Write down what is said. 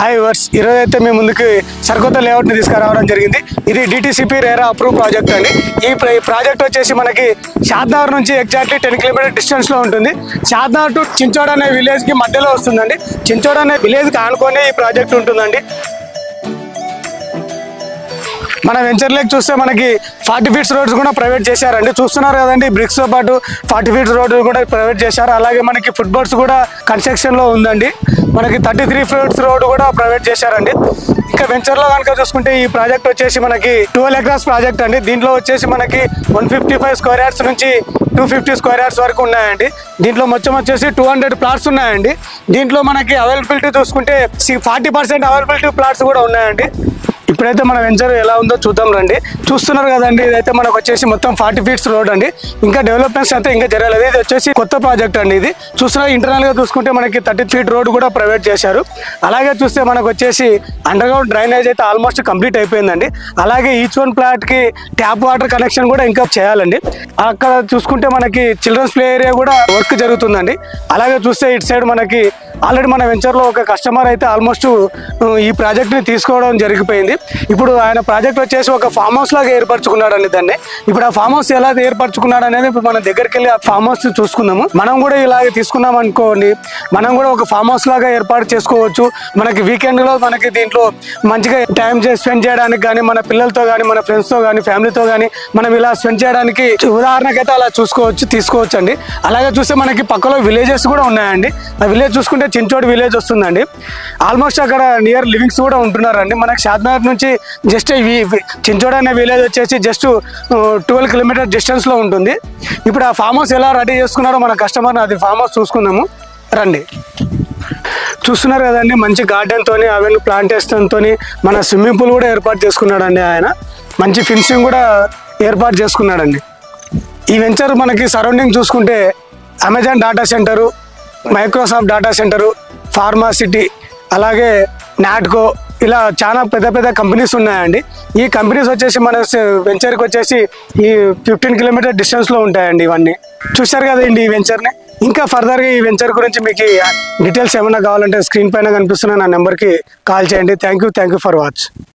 Hi verse ఈరోజు అయితే మేము ముందుకు సరికొత్త లేఅవుట్ని తీసుకురావడం జరిగింది. ఇది DTCP RERA అప్రూవ్ ప్రాజెక్ట్ అండి. ఈ ప్రాజెక్ట్ వచ్చేసి మనకి షాద్నగర్ నుంచి ఎగ్జాక్ట్లీ 10 కిలోమీటర్ డిస్టెన్స్లో ఉంటుంది. షాద్నగర్ టు చించోడ్ అనే విలేజ్కి మధ్యలో వస్తుందండి. చించోడ్ అనే విలేజ్కి ఆనుకొని ఈ ప్రాజెక్ట్ ఉంటుందండి. మన వెంచర్ లేక్ చూస్తే మనకి 40 ఫీట్స్ రోడ్స్ కూడా ప్రైవేట్ చేశారండి. చూస్తున్నారు కదండి, బ్రిక్స్తో పాటు 40 ఫీట్స్ రోడ్ కూడా ప్రైవేట్ చేశారు. అలాగే మనకి ఫుట్ బోర్డ్స్ కూడా కన్స్ట్రక్షన్లో ఉందండి. మనకి 33 ఫీట్స్ రోడ్ కూడా ప్రైవేట్ చేశారండి. ఇంకా వెంచర్లో కనుక చూసుకుంటే ఈ ప్రాజెక్ట్ వచ్చేసి మనకి 12 ఎకరాస్ ప్రాజెక్ట్ అండి. దీంట్లో వచ్చేసి మనకి 155 స్క్వేర్ యార్డ్స్ నుంచి 250 స్క్వేర్ యార్డ్స్ వరకు ఉన్నాయండి. దీంట్లో మొత్తం వచ్చేసి 200 ప్లాట్స్ ఉన్నాయండి. దీంట్లో మనకి అవైలబిలిటీ చూసుకుంటే 40% అవైలబిలిటీ ప్లాట్స్ కూడా ఉన్నాయండి. ఇప్పుడైతే మన వెంచర్ ఎలా ఉందో చూద్దాం రండి. చూస్తున్నారు కదండి, ఇదైతే మనకు వచ్చేసి మొత్తం 40 ఫీట్స్ రోడ్ అండి. ఇంకా డెవలప్మెంట్స్ అయితే ఇంకా జరగలేదు. ఇది వచ్చేసి కొత్త ప్రాజెక్ట్ అండి. ఇది చూస్తున్నారు, ఇంటర్నల్ గా చూసుకుంటే మనకి 30 ఫీట్ రోడ్ కూడా ప్రైవేట్ చేశారు. అలాగే చూస్తే మనకు వచ్చేసి అండర్ గ్రౌండ్ డ్రైనేజ్ అయితే ఆల్మోస్ట్ కంప్లీట్ అయిపోయిందండి. అలాగే ఈచ్ వన్ ప్లాట్ కి ట్యాప్ వాటర్ కనెక్షన్ కూడా ఇంకా చేయాలండి. అక్కడ చూసుకుంటే మనకి చిల్డ్రన్స్ ప్లే ఏరియా కూడా వర్క్ జరుగుతుందండి. అలాగే చూస్తే ఇటు సైడ్ మనకి ఆల్రెడీ మన వెంచర్లో ఒక కస్టమర్ అయితే ఆల్మోస్ట్ ఈ ప్రాజెక్ట్ని తీసుకోవడం జరిగిపోయింది. ఇప్పుడు ఆయన ప్రాజెక్ట్ వచ్చేసి ఒక ఫామ్ హౌస్ లాగా ఏర్పరచుకున్నాడండి దాన్ని. ఇప్పుడు ఆ ఫామ్ హౌస్ ఎలా ఏర్పరచుకున్నాడు అనేది ఇప్పుడు మనం దగ్గరికి వెళ్ళి ఆ ఫామ్ హౌస్ చూసుకుందాము. మనం కూడా ఇలాగే తీసుకున్నాం అనుకోండి, మనం కూడా ఒక ఫామ్ హౌస్ లాగా ఏర్పాటు చేసుకోవచ్చు. మనకి వీకెండ్ లో మనకి దీంట్లో మంచిగా టైం స్పెండ్ చేయడానికి కానీ, మన పిల్లలతో కానీ, మన ఫ్రెండ్స్తో కానీ, ఫ్యామిలీతో కానీ మనం ఇలా స్పెండ్ చేయడానికి ఉదాహరణకైతే అలా తీసుకోవచ్చు అండి. అలాగే చూస్తే మనకి పక్కలో విలేజెస్ కూడా ఉన్నాయండి. ఆ విలేజ్ చూసుకుంటే చించోడ్ విలేజ్ వస్తుందండి. ఆల్మోస్ట్ అక్కడ నియర్ లివింగ్స్ కూడా ఉంటున్నారండి. మనకి షాద్నగర్ నుంచి జస్ట్ చించోడ్ అనే విలేజ్ వచ్చేసి జస్ట్ 12 కిలోమీటర్ డిస్టెన్స్ లో ఉంటుంది. ఇప్పుడు ఆ ఫామ్ హౌస్ ఎలా రెడీ చేసుకున్నారో మన కస్టమర్ అది ఫామ్ హౌస్ చూసుకుందాము రండి. చూస్తున్నారు కదండి, మంచి గార్డెన్ తోని అవన్నీ ప్లాంటేషన్ తోని మన స్విమ్మింగ్ పూల్ కూడా ఏర్పాటు చేసుకున్నాడండి. ఆయన మంచి ఫినిషింగ్ కూడా ఏర్పాటు చేసుకున్నాడండి. ఈ వెంచర్ మనకి సరౌండింగ్ చూసుకుంటే Amazon data centre, Microsoft data centre, pharma city, అలాగే నాట్కో, ఇలా చాలా పెద్ద పెద్ద కంపెనీస్ ఉన్నాయండి. ఈ కంపెనీస్ వచ్చేసి మన వెంచర్కి వచ్చేసి ఈ 15 కిలోమీటర్ డిస్టెన్స్లో ఉంటాయండి. ఇవన్నీ చూశారు కదండి ఈ వెంచర్ని. ఇంకా ఫర్దర్గా ఈ వెంచర్ గురించి మీకు డీటెయిల్స్ ఏమైనా కావాలంటే స్క్రీన్ పైన కనిపిస్తున్న నా నెంబర్కి కాల్ చేయండి. Thank you for watch.